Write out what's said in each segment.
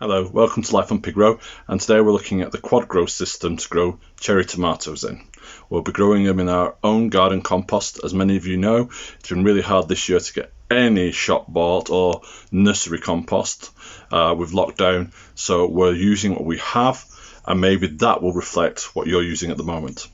Hello, welcome to Life on Quadgrow, and today we're looking at the Quadgrow system to grow cherry tomatoes in. We'll be growing them in our own garden compost. As many of you know, it's been really hard this year to get any shop bought or nursery compost with lockdown, so we're using what we have, and maybe that will reflect what you're using at the moment.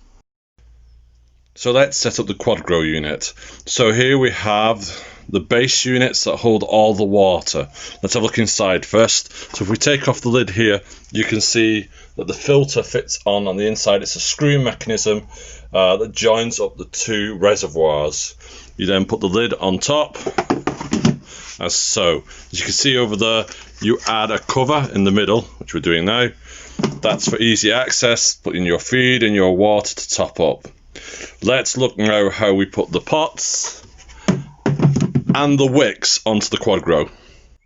So let's set up the Quadgrow unit. So here we have the base units that hold all the water. Let's have a look inside first. So if we take off the lid here, you can see that the filter fits on the inside. It's a screw mechanism that joins up the two reservoirs. You then put the lid on top, as so. As you can see over there, you add a cover in the middle, which we're doing now. That's for easy access, putting your feed and your water to top up. Let's look now how we put the pots and the wicks onto the Quadgrow.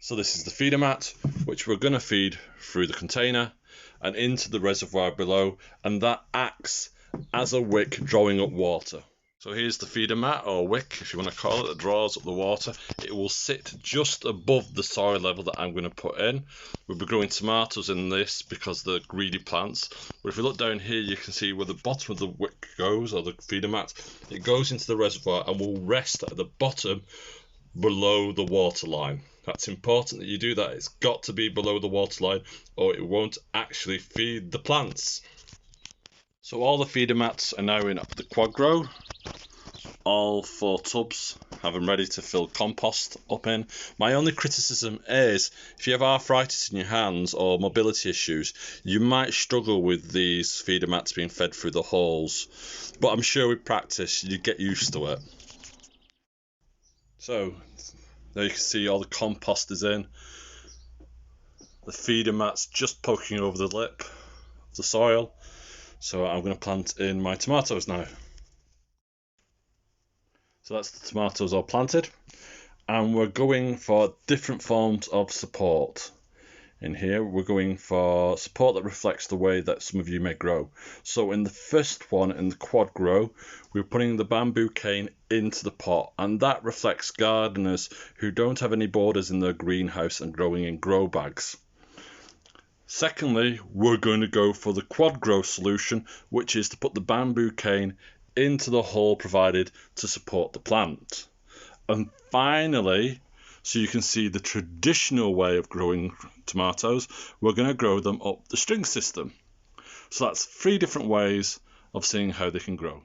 So this is the feeder mat, which we're going to feed through the container and into the reservoir below, and that acts as a wick drawing up water. So here's the feeder mat, or wick if you want to call it, that draws up the water. It will sit just above the soil level that I'm going to put in. We'll be growing tomatoes in this because they're greedy plants. But if you look down here, you can see where the bottom of the wick goes, or the feeder mat. It goes into the reservoir and will rest at the bottom below the water line. That's important that you do that. It's got to be below the water line or it won't actually feed the plants. So all the feeder mats are now in the Quadgrow. All 4 tubs, have them ready to fill compost up in. My only criticism is if you have arthritis in your hands or mobility issues, you might struggle with these feeder mats being fed through the holes, but I'm sure with practice you get used to it. So there you can see all the compost is in. The feeder mat's just poking over the lip of the soil. So I'm going to plant in my tomatoes now. So that's the tomatoes all planted, and we're going for different forms of support. In here we're going for support that reflects the way that some of you may grow. So in the first one, in the Quadgrow, we're putting the bamboo cane into the pot, and that reflects gardeners who don't have any borders in their greenhouse and growing in grow bags. Secondly, we're going to go for the Quadgrow solution, which is to put the bamboo cane into the hole provided to support the plant. And finally, so you can see the traditional way of growing tomatoes, we're going to grow them up the string system. So that's 3 different ways of seeing how they can grow.